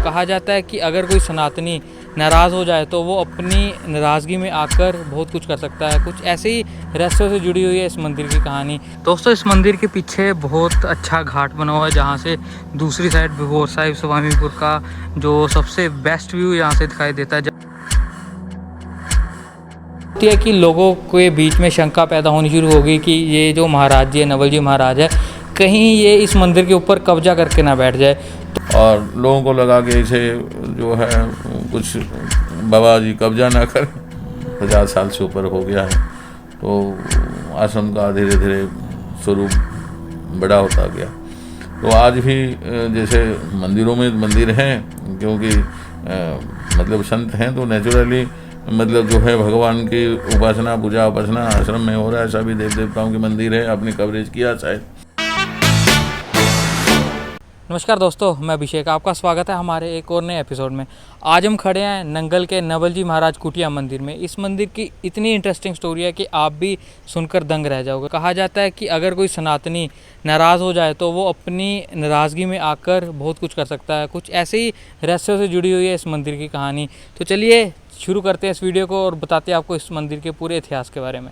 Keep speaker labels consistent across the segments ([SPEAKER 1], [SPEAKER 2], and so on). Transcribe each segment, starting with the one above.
[SPEAKER 1] कहा जाता है कि अगर कोई सनातनी नाराज़ हो जाए तो वो अपनी नाराज़गी में आकर बहुत कुछ कर सकता है। कुछ ऐसे ही रहस्यों से जुड़ी हुई है इस मंदिर की कहानी। दोस्तों, इस मंदिर के पीछे बहुत अच्छा घाट बना हुआ है जहाँ से दूसरी साइड बिभोर साहिब स्वामीपुर का जो सबसे बेस्ट व्यू यहाँ से दिखाई देता है। है कि लोगों के बीच में शंका पैदा होनी शुरू हो गई कि ये जो महाराज जी है, नवल जी महाराज है, कहीं ये इस मंदिर के ऊपर कब्जा करके ना बैठ जाए।
[SPEAKER 2] और लोगों को लगा कि इसे जो है कुछ बाबा जी कब्जा ना कर, 50 साल से ऊपर हो गया है, तो आश्रम का धीरे धीरे स्वरूप बड़ा होता गया। तो आज भी जैसे मंदिरों में मंदिर हैं, क्योंकि मतलब संत हैं, तो नेचुरली मतलब जो है भगवान की उपासना पूजा उपासना आश्रम में हो रहा है। सभी देव देवताओं के मंदिर है, अपनी कवरेज किया शायद।
[SPEAKER 1] नमस्कार दोस्तों, मैं अभिषेक, आपका स्वागत है हमारे एक और नए एपिसोड में। आज हम खड़े हैं नंगल के नवल जी महाराज कुटिया मंदिर में। इस मंदिर की इतनी इंटरेस्टिंग स्टोरी है कि आप भी सुनकर दंग रह जाओगे। कहा जाता है कि अगर कोई सनातनी नाराज़ हो जाए तो वो अपनी नाराज़गी में आकर बहुत कुछ कर सकता है। कुछ ऐसे ही रहस्यों से जुड़ी हुई है इस मंदिर की कहानी। तो चलिए शुरू करते हैं इस वीडियो को और बताते हैं आपको इस मंदिर के पूरे इतिहास के बारे में।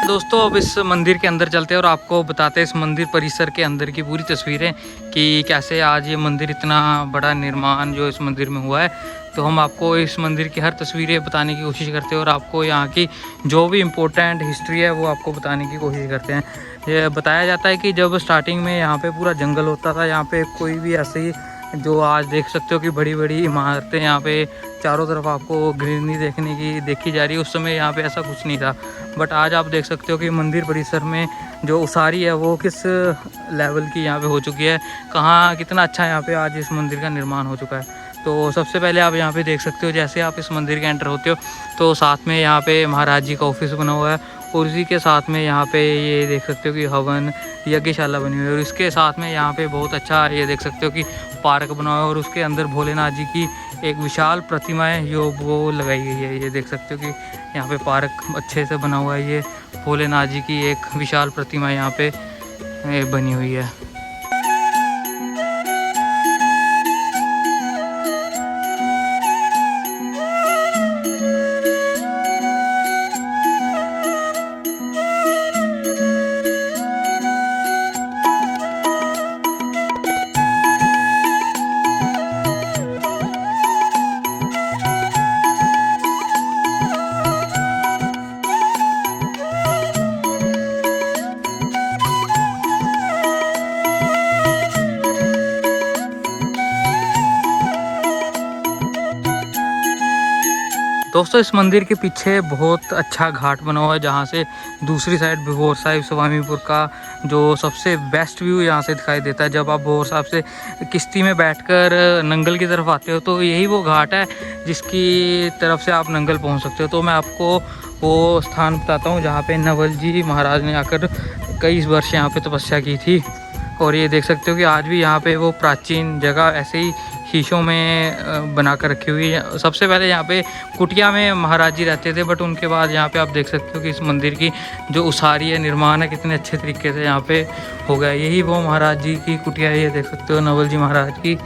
[SPEAKER 1] दोस्तों, अब इस मंदिर के अंदर चलते हैं और आपको बताते हैं इस मंदिर परिसर के अंदर की पूरी तस्वीरें कि कैसे आज ये मंदिर इतना बड़ा निर्माण जो इस मंदिर में हुआ है। तो हम आपको इस मंदिर की हर तस्वीरें बताने की कोशिश करते हैं और आपको यहाँ की जो भी इम्पोर्टेंट हिस्ट्री है वो आपको बताने की कोशिश करते हैं। ये बताया जाता है कि जब स्टार्टिंग में यहाँ पे पूरा जंगल होता था, यहाँ पे कोई भी ऐसे ही जो आज देख सकते हो कि बड़ी बड़ी इमारतें, यहाँ पे चारों तरफ आपको ग्रीनरी देखी जा रही है, उस समय यहाँ पे ऐसा कुछ नहीं था। बट आज आप देख सकते हो कि मंदिर परिसर में जो उसारी है वो किस लेवल की यहाँ पे हो चुकी है, कहाँ कितना अच्छा यहाँ पे आज इस मंदिर का निर्माण हो चुका है। तो सबसे पहले आप यहाँ पे देख सकते हो, जैसे आप इस मंदिर के एंटर होते हो तो साथ में यहाँ पे महाराज जी का ऑफिस बना हुआ है और उसी के साथ में यहाँ पे ये देख सकते हो कि हवन यज्ञशाला बनी हुई है। और इसके साथ में यहाँ पे बहुत अच्छा ये देख सकते हो कि पार्क बना हुआ है और उसके अंदर भोलेनाथ जी की एक विशाल प्रतिमा है जो वो लगाई गई है। ये देख सकते हो कि यहाँ पे पार्क अच्छे से बना हुआ है। ये भोलेनाथ जी की एक विशाल प्रतिमा यहाँ पे बनी हुई है। दोस्तों, इस मंदिर के पीछे बहुत अच्छा घाट बना हुआ है जहाँ से दूसरी साइड बिभोर साहिब स्वामीपुर का जो सबसे बेस्ट व्यू यहाँ से दिखाई देता है। जब आप बिभोर साहिब से किश्ती में बैठकर नंगल की तरफ आते हो तो यही वो घाट है जिसकी तरफ से आप नंगल पहुँच सकते हो। तो मैं आपको वो स्थान बताता हूँ जहाँ पे नवल जी महाराज ने आकर कई वर्ष यहाँ पे तपस्या की थी। और ये देख सकते हो कि आज भी यहाँ पे वो प्राचीन जगह ऐसे ही शीशों में बना कर रखी हुई है। सबसे पहले यहाँ पे कुटिया में महाराज जी रहते थे, बट उनके बाद यहाँ पे आप देख सकते हो कि इस मंदिर की जो उसारी है, निर्माण है, कितने अच्छे तरीके से यहाँ पे हो गया। यही वो महाराज जी की कुटिया है, ये देख सकते हो नवल जी महाराज की।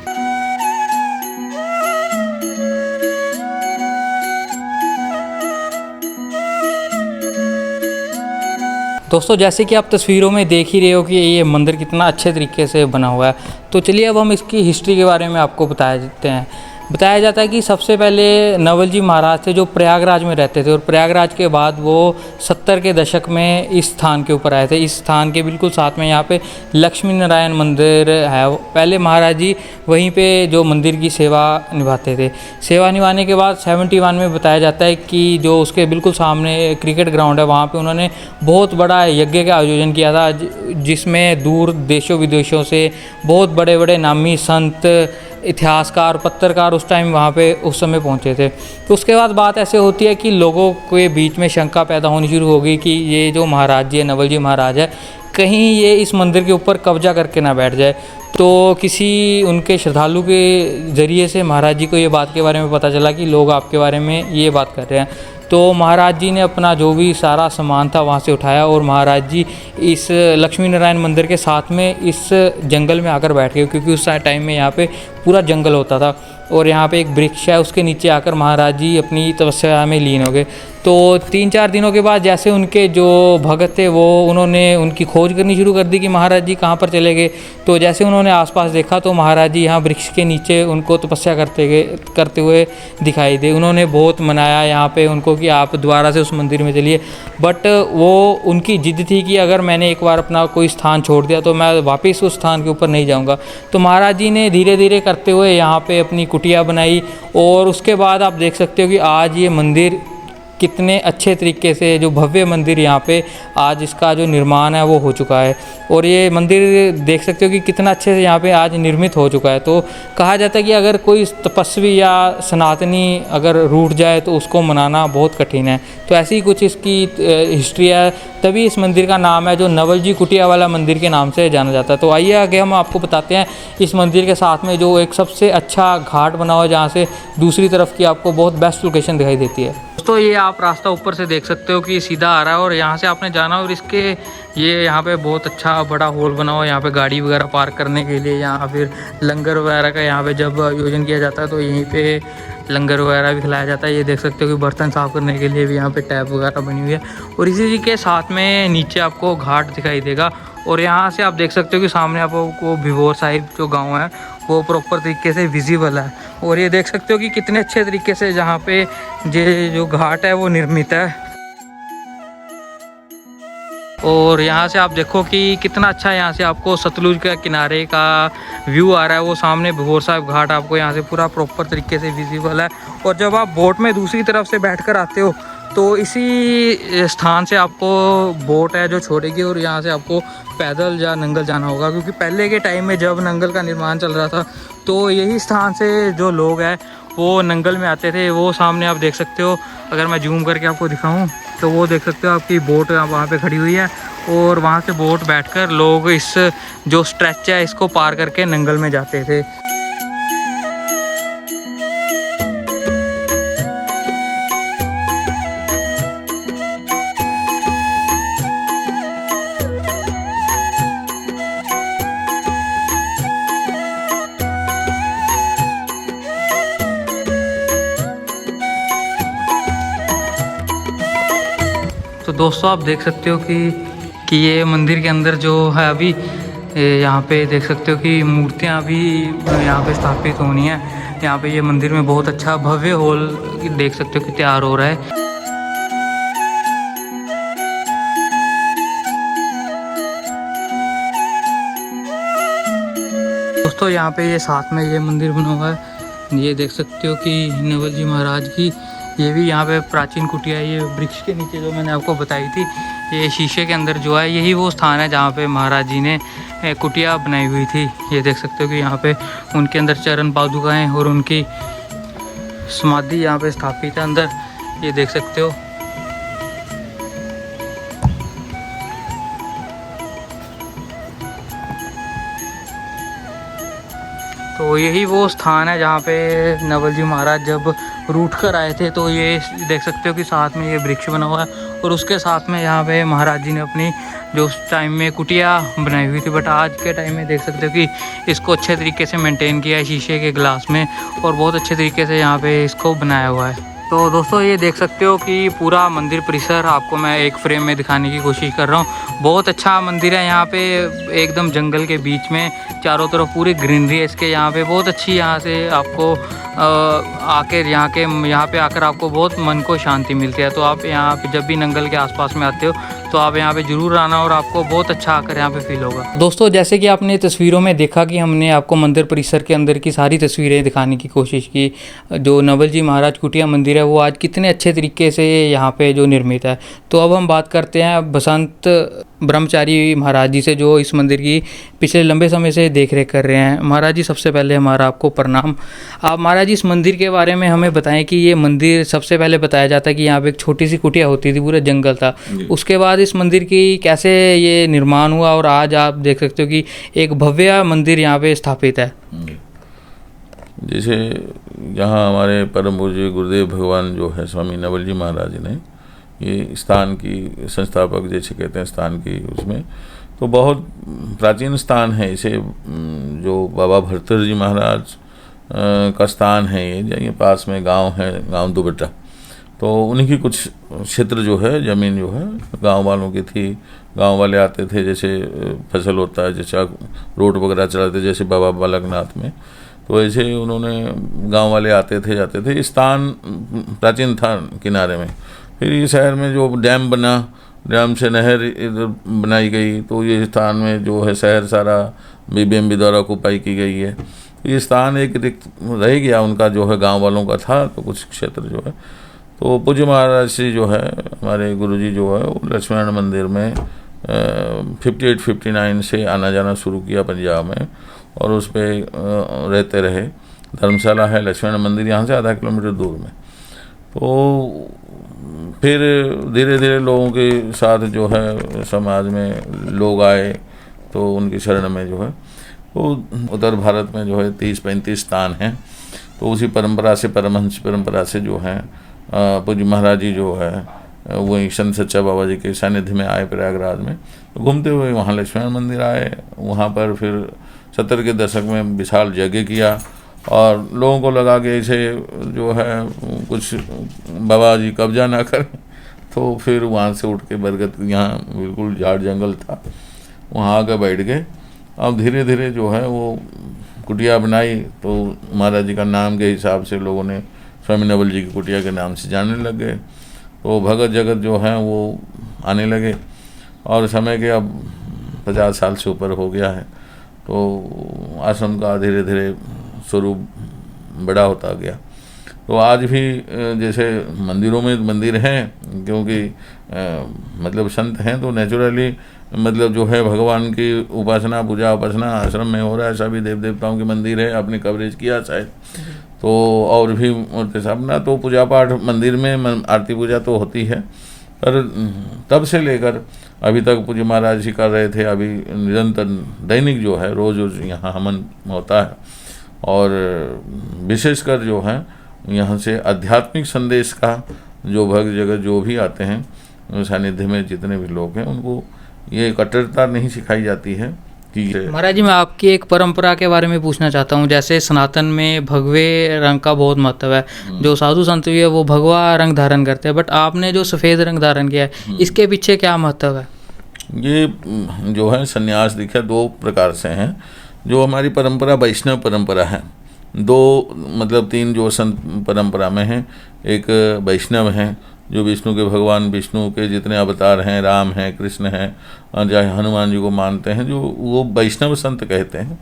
[SPEAKER 1] दोस्तों, जैसे कि आप तस्वीरों में देख ही रहे हो कि ये मंदिर कितना अच्छे तरीके से बना हुआ है। तो चलिए अब हम इसकी हिस्ट्री के बारे में आपको बता देते हैं। बताया जाता है कि सबसे पहले नवल जी महाराज थे जो प्रयागराज में रहते थे और प्रयागराज के बाद वो 70 के दशक में इस स्थान के ऊपर आए थे। इस स्थान के बिल्कुल साथ में यहाँ पे लक्ष्मी नारायण मंदिर है। पहले महाराज जी वहीं पे जो मंदिर की सेवा निभाते थे। सेवा निभाने के बाद 71 में बताया जाता है कि जो उसके बिल्कुल सामने क्रिकेट ग्राउंड है वहाँ पर उन्होंने बहुत बड़ा यज्ञ का आयोजन किया था, जिसमें दूर देशों विदेशों से बहुत बड़े बड़े नामी संत, इतिहासकार, पत्रकार उस टाइम वहाँ पे उस समय पहुँचे थे। तो उसके बाद बात ऐसे होती है कि लोगों के बीच में शंका पैदा होनी शुरू हो गई कि ये जो महाराज जी है, नवल जी महाराज है, कहीं ये इस मंदिर के ऊपर कब्जा करके ना बैठ जाए। तो किसी उनके श्रद्धालु के ज़रिए से महाराज जी को ये बात के बारे में पता चला कि लोग आपके बारे में ये बात कर रहे हैं। तो महाराज जी ने अपना जो भी सारा सामान था वहाँ से उठाया और महाराज जी इस लक्ष्मी नारायण मंदिर के साथ में इस जंगल में आकर बैठ गए, क्योंकि उस टाइम में यहाँ पे पूरा जंगल होता था और यहाँ पे एक वृक्ष है, उसके नीचे आकर महाराज जी अपनी तपस्या में लीन हो गए। तो 3-4 दिनों के बाद जैसे उनके जो भगत थे वो उन्होंने उनकी खोज करनी शुरू कर दी कि महाराज जी कहाँ पर चले गए। तो जैसे उन्होंने आसपास देखा तो महाराज जी यहाँ वृक्ष के नीचे उनको तपस्या करते हुए दिखाई दे। उन्होंने बहुत मनाया यहाँ पे उनको कि आप दोबारा से उस मंदिर में चलिए, बट वो उनकी जिद थी कि अगर मैंने एक बार अपना कोई स्थान छोड़ दिया तो मैं वापस उस स्थान के ऊपर नहीं जाऊँगा। तो महाराज जी ने धीरे धीरे करते हुए यहाँ पे अपनी कुटिया बनाई और उसके बाद आप देख सकते हो कि आज ये मंदिर कितने अच्छे तरीके से, जो भव्य मंदिर यहाँ पे आज इसका जो निर्माण है वो हो चुका है। और ये मंदिर देख सकते हो कि कितना अच्छे से यहाँ पे आज निर्मित हो चुका है। तो कहा जाता है कि अगर कोई तपस्वी या सनातनी अगर रूठ जाए तो उसको मनाना बहुत कठिन है। तो ऐसी ही कुछ इसकी हिस्ट्री है, तभी इस मंदिर का नाम है जो नवल जी कुटिया वाला मंदिर के नाम से जाना जाता है। तो आइए आगे हम आपको बताते हैं इस मंदिर के साथ में जो एक सबसे अच्छा घाट बना हुआ है जहाँ से दूसरी तरफ की आपको बहुत बेस्ट लोकेशन दिखाई देती है। दोस्तों ये आप रास्ता ऊपर से देख सकते हो कि सीधा आ रहा है और यहाँ से आपने जाना, और इसके ये यहाँ पे बहुत अच्छा बड़ा हॉल बना हुआ है यहाँ पे गाड़ी वगैरह पार्क करने के लिए, यहाँ फिर लंगर वगैरह का यहाँ पे जब आयोजन किया जाता है तो यहीं पे लंगर वगैरह भी खिलाया जाता है। ये देख सकते हो कि बर्तन साफ़ करने के लिए भी यहाँ पे टैप वगैरह बनी हुई है और इसी के साथ में नीचे आपको घाट दिखाई देगा। और यहाँ से आप देख सकते हो कि सामने आपको भिवोर साहिब जो गांव है वो प्रॉपर तरीके से विजिबल है। और ये देख सकते हो कि कितने अच्छे तरीके से जहाँ पे ये जो घाट है वो निर्मित है। और यहाँ से आप देखो कि कितना अच्छा यहाँ से आपको सतलुज के किनारे का व्यू आ रहा है। वो सामने भिवोर साहिब घाट आपको यहाँ से पूरा प्रॉपर तरीके से विजिबल है। और जब आप बोट में दूसरी तरफ से बैठकर आते हो तो इसी स्थान से आपको बोट है जो छोड़ेगी और यहाँ से आपको पैदल या नंगल जाना होगा, क्योंकि पहले के टाइम में जब नंगल का निर्माण चल रहा था तो यही स्थान से जो लोग हैं वो नंगल में आते थे। वो सामने आप देख सकते हो, अगर मैं जूम करके आपको दिखाऊं तो वो देख सकते हो आपकी बोट वहाँ पे खड़ी हुई है और वहाँ से बोट बैठकर लोग इस जो स्ट्रेच है इसको पार करके नंगल में जाते थे। तो दोस्तों आप देख सकते हो कि ये मंदिर के अंदर जो है अभी यहाँ पे देख सकते हो कि मूर्तियाँ भी यहाँ पे स्थापित होनी है। यहाँ पे ये मंदिर में बहुत अच्छा भव्य हॉल देख सकते हो कि तैयार हो रहा है। दोस्तों यहाँ पे ये साथ में ये मंदिर बना हुआ है, ये देख सकते हो कि नवल जी महाराज की ये भी यहाँ पे प्राचीन कुटिया है। ये वृक्ष के नीचे जो मैंने आपको बताई थी, ये शीशे के अंदर जो है यही वो स्थान है जहाँ पे महाराज जी ने कुटिया बनाई हुई थी। ये देख सकते हो कि यहाँ पे उनके अंदर चरण पादुकाएँ और उनकी समाधि यहाँ पे स्थापित है अंदर, ये देख सकते हो। तो यही वो स्थान है जहाँ पे नवल जी महाराज जब रूठ कर आए थे। तो ये देख सकते हो कि साथ में ये वृक्ष बना हुआ है और उसके साथ में यहाँ पे महाराज जी ने अपनी जो उस टाइम में कुटिया बनाई हुई थी, बट आज के टाइम में देख सकते हो कि इसको अच्छे तरीके से मेंटेन किया है शीशे के ग्लास में और बहुत अच्छे तरीके से यहाँ पे इसको बनाया हुआ है। तो दोस्तों ये देख सकते हो कि पूरा मंदिर परिसर आपको मैं एक फ्रेम में दिखाने की कोशिश कर रहा हूँ। बहुत अच्छा मंदिर है, यहाँ पे एकदम जंगल के बीच में चारों तरफ पूरी ग्रीनरी है इसके। यहाँ पे बहुत अच्छी यहाँ से आपको आकर यहाँ पे आकर आपको बहुत मन को शांति मिलती है। तो आप यहाँ पे जब भी नंगल के आसपास में आते हो तो आप यहाँ पे ज़रूर आना और आपको बहुत अच्छा आकर यहाँ पे फील होगा। दोस्तों जैसे कि आपने तस्वीरों में देखा कि हमने आपको मंदिर परिसर के अंदर की सारी तस्वीरें दिखाने की कोशिश की। जो नवल जी महाराज कुटिया मंदिर है वो आज कितने अच्छे तरीके से यहाँ पे जो निर्मित है। तो अब हम बात करते हैं बसंत ब्रह्मचारी महाराज जी से, जो इस मंदिर की पिछले लंबे समय से देख रेख कर रहे हैं। महाराज जी सबसे पहले हमारा आपको प्रणाम। आप महाराज जी इस मंदिर के बारे में हमें बताएं कि ये मंदिर सबसे पहले बताया जाता है कि यहाँ पे एक छोटी सी कुटिया होती थी, पूरा जंगल था। उसके बाद इस मंदिर की कैसे ये निर्माण हुआ और आज आप देख सकते हो कि एक भव्य मंदिर यहाँ पे स्थापित है।
[SPEAKER 2] जैसे यहाँ हमारे परम पूज्य गुरुदेव भगवान जो है स्वामी नवल जी महाराज ने ये स्थान की संस्थापक जैसे कहते हैं स्थान की, उसमें तो बहुत प्राचीन स्थान है। इसे जो बाबा भरतर जी महाराज का स्थान है, ये पास में गांव है, गांव दुबट्टा, तो उन्हीं की कुछ क्षेत्र जो है ज़मीन जो है गांव वालों की थी। गांव वाले आते थे, जैसे फसल होता है, जैसे रोड वगैरह चलाते जैसे बाबा बालकनाथ में, तो ऐसे उन्होंने गांव वाले आते थे जाते थे। स्थान प्राचीन था किनारे में। फिर ये शहर में जो डैम बना, डैम से नहर इधर बनाई गई, तो ये स्थान में जो है शहर सारा BBMB द्वारा ऑक्युपाई की गई है। ये स्थान एक रिक्त रह गया उनका, जो है गांव वालों का था, तो कुछ क्षेत्र जो है। तो पूज्य महाराज श्री जो है हमारे गुरुजी जो है वो लक्ष्मीनारायण मंदिर में 58-59 से आना जाना शुरू किया पंजाब में, और उस पर रहते रहे। धर्मशाला है लक्ष्मीनारायण मंदिर यहाँ से आधा किलोमीटर दूर में। तो फिर धीरे धीरे लोगों के साथ जो है समाज में लोग आए, तो उनकी शरण में जो है तो उत्तर भारत में जो है 30-35 स्थान हैं। तो उसी परंपरा से, परमहंस परंपरा से जो है पूज्य महाराज जी जो है वो संत सच्चा बाबा जी के सानिध्य में आए प्रयागराज में। तो घूमते हुए वहाँ लक्ष्मीनारायण मंदिर आए। वहाँ पर फिर 70 के दशक में विशाल यज्ञ किया, और लोगों को लगा कि ऐसे जो है कुछ बाबा जी कब्जा ना करें, तो फिर वहाँ से उठ के बरगद, यहाँ बिल्कुल झाड़ जंगल था, वहाँ आकर बैठ गए। अब धीरे धीरे जो है वो कुटिया बनाई, तो महाराज जी का नाम के हिसाब से लोगों ने स्वामी नवल जी की कुटिया के नाम से जानने लग गए। तो भगत जगत जो है वो आने लगे, और समय के अब 50 साल से ऊपर हो गया है। तो आश्रम का धीरे धीरे स्वरूप बड़ा होता गया। तो आज भी जैसे मंदिरों में मंदिर हैं, क्योंकि मतलब संत हैं, तो नेचुरली मतलब जो है भगवान की उपासना पूजा उपासना आश्रम में हो रहा है। सभी देव देवताओं के मंदिर है, आपने कवरेज किया शायद। तो और भी अपना तो पूजा पाठ मंदिर में आरती पूजा तो होती है, पर तब से लेकर अभी तक पूज्य महाराज जी कर रहे थे। अभी निरंतर दैनिक जो है रोज रोज यहाँ हवन होता है, और विशेषकर जो है यहाँ से आध्यात्मिक संदेश का जो भक्त जगत जो भी आते हैं सानिध्य में, जितने भी लोग हैं, उनको ये कट्टरता नहीं सिखाई जाती है कि
[SPEAKER 1] महाराज जी, मैं आपकी एक परंपरा के बारे में पूछना चाहता हूँ। जैसे सनातन में भगवे रंग का बहुत महत्व है, जो साधु संत भी है वो भगवा रंग धारण करते हैं, बट आपने जो सफ़ेद रंग धारण किया है, इसके पीछे क्या महत्व है?
[SPEAKER 2] ये जो है संन्यास दीक्षा 2 प्रकार से हैं। जो हमारी परंपरा वैष्णव परंपरा है, 2 मतलब 3 जो संत परंपरा में हैं। एक वैष्णव हैं जो विष्णु के, भगवान विष्णु के जितने अवतार हैं, राम हैं, कृष्ण हैं, चाहे हनुमान जी को मानते हैं, जो वो वैष्णव संत कहते हैं।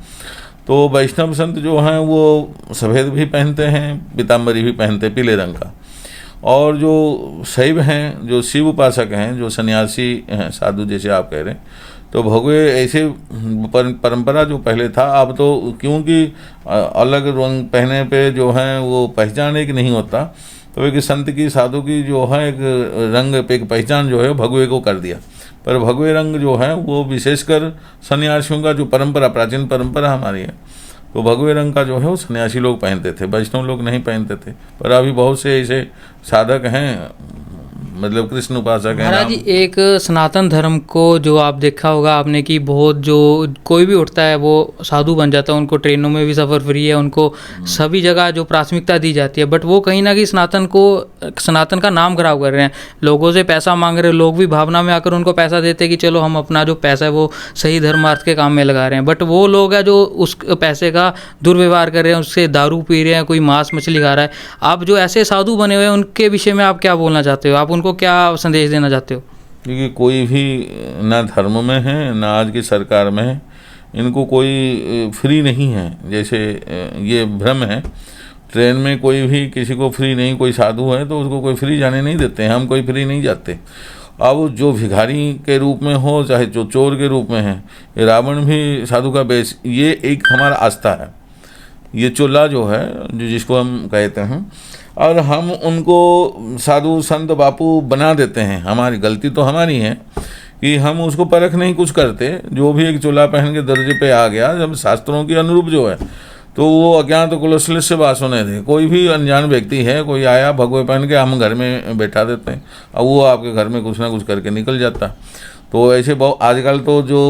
[SPEAKER 2] तो वैष्णव संत जो हैं वो सफ़ेद भी पहनते हैं, पीताम्बरी भी पहनते हैं पीले रंग का। और जो शैव हैं, जो शिव उपासक हैं, जो सन्यासी हैं, साधु जैसे आप कह रहे हैं, तो भगवे ऐसे परंपरा जो पहले था, अब तो क्योंकि अलग रंग पहने पे जो है वो पहचान एक नहीं होता, तो एक संत की, साधु की जो है एक रंग पे एक पहचान जो है भगवे को कर दिया। पर भगवे रंग जो है वो विशेषकर सन्यासियों का जो परंपरा, प्राचीन परंपरा हमारी है, तो भगवे रंग का जो है वो सन्यासी लोग पहनते थे, वैष्णव लोग नहीं पहनते थे। पर अभी बहुत से ऐसे साधक हैं, मतलब कृष्ण उपासक है।
[SPEAKER 1] महाराज जी, एक सनातन धर्म को जो आप देखा होगा आपने कि बहुत जो कोई भी उठता है वो साधु बन जाता है, उनको ट्रेनों में भी सफ़र फ्री है, उनको सभी जगह जो प्राथमिकता दी जाती है, बट वो कहीं ना कहीं सनातन का नाम खराब कर रहे हैं, लोगों से पैसा मांग रहे हैं। लोग भी भावना में आकर उनको पैसा देते हैं कि चलो हम अपना जो पैसा है वो सही धर्मार्थ के काम में लगा रहे हैं, बट वो लोग हैं जो उस पैसे का दुर्व्यवहार कर रहे हैं, उससे दारू पी रहे हैं, कोई मांस मछली खा रहा है। आप जो ऐसे साधु बने हुए हैं उनके विषय में आप क्या बोलना चाहते हो? आप उनको क्या संदेश देना चाहते हो?
[SPEAKER 2] क्योंकि कोई भी ना धर्म में है ना आज की सरकार में है, इनको कोई फ्री नहीं है। जैसे ये भ्रम है, ट्रेन में कोई भी किसी को फ्री नहीं, कोई साधु है तो उसको कोई फ्री जाने नहीं देते हैं, हम कोई फ्री नहीं जाते। अब जो भिखारी के रूप में हो चाहे जो चोर के रूप में है, ये रावण भी साधु का बेस, ये एक हमारा आस्था है। ये चोला जो है, जो जिसको हम कहते हैं, और हम उनको साधु संत बापू बना देते हैं। हमारी गलती तो हमारी है कि हम उसको परख नहीं कुछ करते। जो भी एक चोला पहन के दर्जे पे आ गया, जब शास्त्रों के अनुरूप जो है, तो वो अज्ञात कुलश्लिष्ट वासुने थे। कोई भी अनजान व्यक्ति है, कोई आया भगवे पहन के, हम घर में बैठा देते हैं, अब वो आपके घर में कुछ ना कुछ करके निकल जाता। तो ऐसे बहुत आजकल तो जो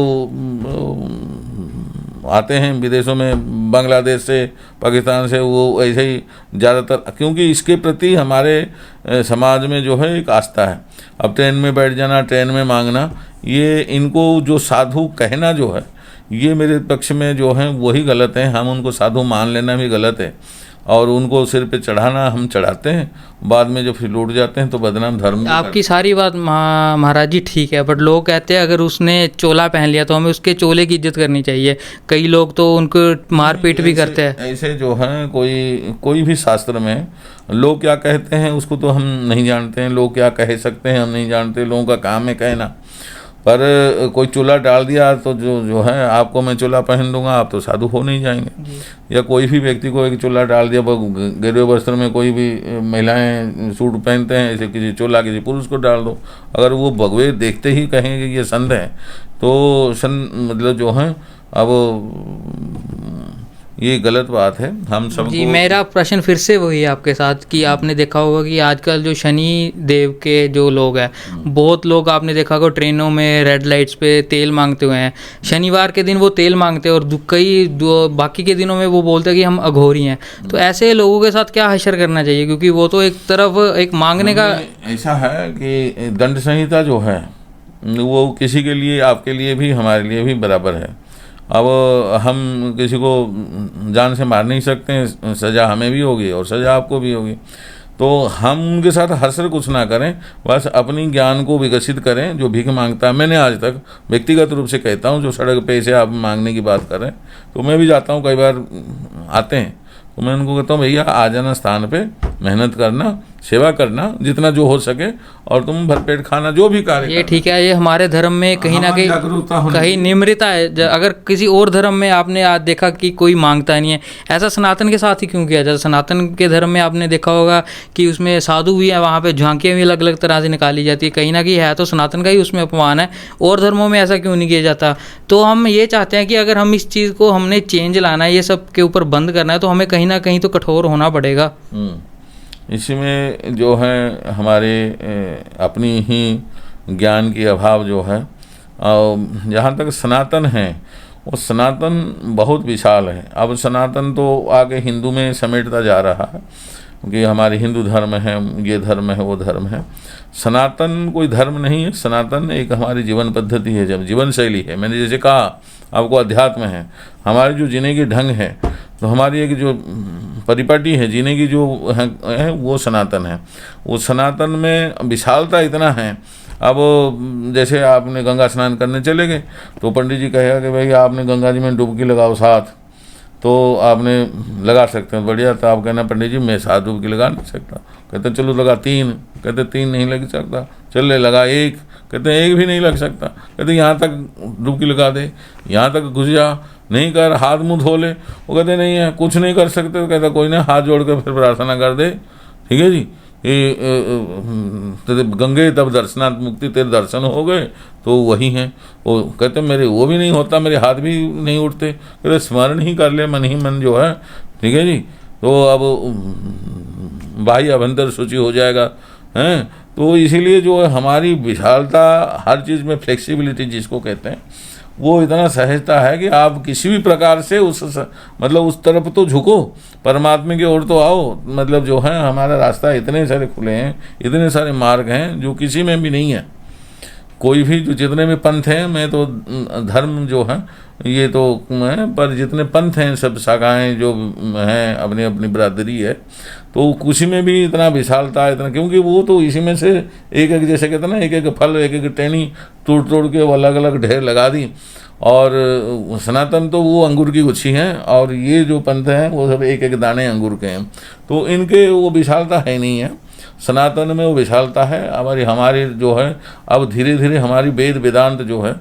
[SPEAKER 2] आते हैं विदेशों में, बांग्लादेश से, पाकिस्तान से, वो ऐसे ही ज़्यादातर, क्योंकि इसके प्रति हमारे समाज में जो है एक आस्था है। अब ट्रेन में बैठ जाना, ट्रेन में मांगना, ये इनको जो साधु कहना जो है, ये मेरे पक्ष में जो है वही गलत है। हम उनको साधु मान लेना भी गलत है, और उनको सिर पे चढ़ाना हम चढ़ाते हैं, बाद में जब फिर लौट जाते हैं तो बदनाम धर्म।
[SPEAKER 1] आपकी सारी बात महाराज जी ठीक है, बट लोग कहते हैं अगर उसने चोला पहन लिया तो हमें उसके चोले की इज्जत करनी चाहिए। कई लोग तो उनको मारपीट भी करते हैं।
[SPEAKER 2] ऐसे जो है कोई भी शास्त्र में लोग क्या कहते हैं उसको तो हम नहीं जानते हैं, लोग क्या कह सकते हैं हम नहीं जानते, लोगों का काम है कहना। पर कोई चोला डाल दिया तो जो है, आपको मैं चोला पहन दूंगा, आप तो साधु हो नहीं जाएंगे। या कोई भी व्यक्ति को एक चोला डाल दिया, गेरुए वस्त्र में कोई भी महिलाएं सूट पहनते हैं, ऐसे किसी चोला किसी पुरुष को डाल दो, अगर वो भगवे देखते ही कहेंगे कि ये संत है, तो मतलब जो है अब ये गलत बात है। हम सब
[SPEAKER 1] जी, मेरा प्रश्न फिर से वही है आपके साथ कि आपने देखा होगा कि आजकल जो शनि देव के जो लोग हैं, बहुत लोग आपने देखा होगा ट्रेनों में रेड लाइट्स पे तेल मांगते हुए हैं। शनिवार के दिन वो तेल मांगते हैं और बाकी के दिनों में वो बोलते हैं कि हम अघोरी हैं। तो ऐसे लोगों के साथ क्या हशर करना चाहिए, क्योंकि वो तो एक तरफ एक मांगने का
[SPEAKER 2] ऐसा है कि दंड संहिता जो है वो किसी के लिए, आपके लिए भी, हमारे लिए भी बराबर है। अब हम किसी को जान से मार नहीं सकते हैं, सज़ा हमें भी होगी और सज़ा आपको भी होगी। तो हम उनके साथ हसर कुछ ना करें, बस अपनी ज्ञान को विकसित करें। जो भीख मांगता है, मैंने आज तक व्यक्तिगत रूप से कहता हूँ, जो सड़क पे से आप मांगने की बात करें तो मैं भी जाता हूँ, कई बार आते हैं तो मैं उनको कहता हूँ भैया आ जाना स्थान पे, मेहनत करना, सेवा करना जितना जो हो सके, और तुम भरपेट खाना, जो भी कार्य।
[SPEAKER 1] ये ठीक है, ये हमारे धर्म में कहीं ना कहीं निम्रता है। अगर किसी और धर्म में आपने आज देखा कि कोई मांगता नहीं है, ऐसा सनातन के साथ ही क्यों किया जाता? सनातन के धर्म में आपने देखा होगा कि उसमें साधु भी है, वहाँ पे झांकियाँ भी अलग अलग तरह से निकाली जाती है। कहीं ना कहीं है तो सनातन का ही उसमें अपमान है, और धर्मों में ऐसा क्यों नहीं किया जाता? तो हम ये चाहते हैं कि अगर हम इस चीज़ को, हमने चेंज लाना है, ये सब के ऊपर बंद करना है, तो हमें कहीं ना कहीं तो कठोर होना पड़ेगा।
[SPEAKER 2] इसमें जो है हमारे अपनी ही ज्ञान की अभाव जो है, और जहाँ तक सनातन है, वो सनातन बहुत विशाल है। अब सनातन तो आगे हिंदू में समेटता जा रहा है, क्योंकि हमारे हिंदू धर्म है, ये धर्म है, वो धर्म है। सनातन कोई धर्म नहीं है, सनातन एक हमारी जीवन पद्धति है, जब जीवन शैली है। मैंने जैसे कहा आपको अध्यात्म है, हमारे जो जीने की ढंग है, तो हमारी एक जो परिपाटी है जीने की जो है वो सनातन है। वो सनातन में विशालता इतना है। अब जैसे आपने गंगा स्नान करने चले गए तो पंडित जी कहेगा कि भाई आपने गंगा जी में डुबकी लगाओ 7, तो आपने लगा सकते हैं, बढ़िया। तो आप कहना पंडित जी मैं 7 डुबकी लगा नहीं सकता। कहते चलो लगा 3, कहते 3 नहीं लग सकता, चल लगा 1, कहते 1 भी नहीं लग सकता। कहते यहाँ तक डुबकी लगा दे, यहाँ तक घुस जा, नहीं कर, हाथ मुंह धो ले। वो कहते नहीं है, कुछ नहीं कर सकते। तो कहता कोई नहीं, हाथ जोड़ के फिर प्रार्थना कर दे, ठीक है जी, ये गंगे तब दर्शनात् मुक्ति, तेरे दर्शन हो गए तो वही हैं। वो कहते मेरे वो भी नहीं होता, मेरे हाथ भी नहीं उठते। कहते स्मरण ही कर ले मन ही मन जो है, ठीक है जी। तो अब बाह्य अभ्यंतर सूची हो जाएगा, हैं। तो इसीलिए जो है हमारी विशालता, हर चीज़ में फ्लेक्सिबिलिटी जिसको कहते हैं, वो इतना सहजता है कि आप किसी भी प्रकार से उस तरफ तो झुको, परमात्मा की ओर तो आओ। मतलब जो है हमारा रास्ता इतने सारे खुले हैं, इतने सारे मार्ग हैं जो किसी में भी नहीं है। कोई भी जो जितने भी पंथ हैं, मैं तो धर्म जो है ये तो है, पर जितने पंथ हैं सब शाखाएं जो हैं, अपनी अपनी बरादरी है, तो उसी में भी इतना विशालता, इतना, क्योंकि वो तो इसी में से एक एक, जैसे कहते हैं ना, एक एक फल, एक एक टहनी तोड़ तोड़ के वो अलग अलग ढेर लगा दी। और सनातन तो वो अंगूर की गुच्छी हैं, और ये जो पंथ हैं वो सब एक एक दाने अंगूर के हैं। तो इनके वो विशालता है नहीं है, सनातन में वो विशालता है। हमारी जो है अब धीरे धीरे हमारी वेद वेदांत जो है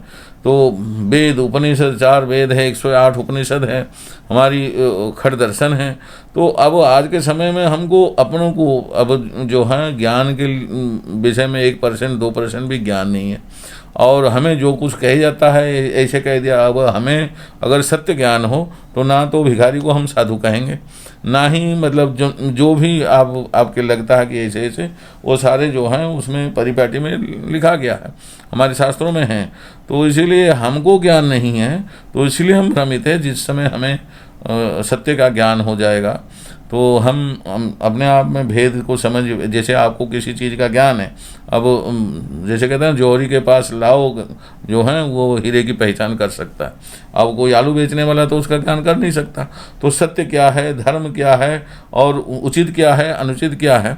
[SPEAKER 2] तो वेद उपनिषद 4 वेद है, 108 उपनिषद है, हमारी खड़ दर्शन है। तो अब आज के समय में हमको अपनों को अब जो है ज्ञान के विषय में 1% 2% भी ज्ञान नहीं है, और हमें जो कुछ कह जाता है ऐसे कह दिया। अब हमें अगर सत्य ज्ञान हो तो ना तो भिखारी को हम साधु कहेंगे, ना ही मतलब जो भी आपके लगता है कि ऐसे ऐसे, वो सारे जो हैं उसमें परिपाटी में लिखा गया है, हमारे शास्त्रों में है। तो इसीलिए हमको ज्ञान नहीं है, तो इसलिए हम भ्रमित है। जिस समय हमें सत्य का ज्ञान हो जाएगा तो हम अपने आप में भेद को समझ, जैसे आपको किसी चीज़ का ज्ञान है, अब जैसे कहते हैं जौहरी के पास लाओ जो है वो हीरे की पहचान कर सकता है। अब कोई आलू बेचने वाला तो उसका ज्ञान कर नहीं सकता। तो सत्य क्या है, धर्म क्या है, और उचित क्या है, अनुचित क्या है,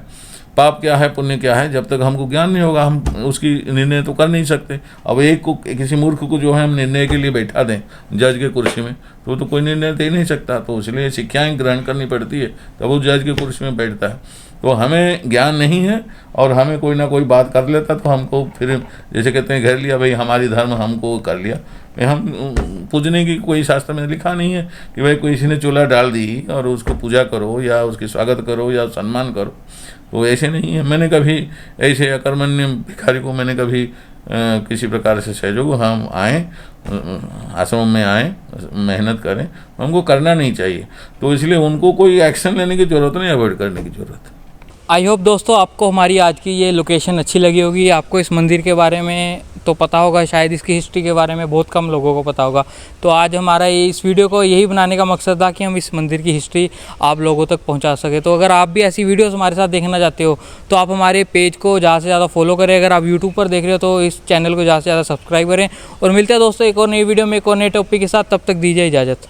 [SPEAKER 2] पाप क्या है, पुण्य क्या है, जब तक हमको ज्ञान नहीं होगा हम उसकी निर्णय तो कर नहीं सकते। अब एक को, किसी मूर्ख को जो है हम निर्णय के लिए बैठा दें जज के कुर्सी में, तो कोई निर्णय दे नहीं सकता। तो इसलिए शिक्षाएं ग्रहण करनी पड़ती है, तब वो जज के कुर्सी में बैठता है। तो हमें ज्ञान नहीं है और हमें कोई ना कोई बात कर लेता, तो हमको फिर जैसे कहते हैं घर लिया भाई, हमारी धर्म हमको कर लिया। हम पूजने की कोई शास्त्र में लिखा नहीं है कि भाई कोई किसी ने चूल्हा डाल दी और उसको पूजा करो या उसकी स्वागत करो या सम्मान करो, तो ऐसे नहीं है। मैंने कभी ऐसे अकर्मण्य भिखारी को मैंने कभी किसी प्रकार से सहयोग, हम आएँ आश्रम में आएँ, मेहनत करें, हमको करना नहीं चाहिए। तो इसलिए उनको कोई एक्शन लेने की ज़रूरत नहीं, अवॉइड करने की ज़रूरत है।
[SPEAKER 1] आई होप दोस्तों आपको हमारी आज की ये लोकेशन अच्छी लगी होगी। आपको इस मंदिर के बारे में तो पता होगा, शायद इसकी हिस्ट्री के बारे में बहुत कम लोगों को पता होगा। तो आज हमारा इस वीडियो को यही बनाने का मकसद था कि हम इस मंदिर की हिस्ट्री आप लोगों तक पहुंचा सके। तो अगर आप भी ऐसी वीडियोस हमारे साथ देखना चाहते हो तो आप हमारे पेज को ज़्यादा से ज़्यादा फॉलो करें। अगर आप यूट्यूब पर देख रहे हो तो इस चैनल को ज़्यादा से ज़्यादा सब्सक्राइब करें। और मिलते हैं दोस्तों एक और नई वीडियो में एक और नए टॉपिक के साथ, तब तक दीजिए इजाज़त।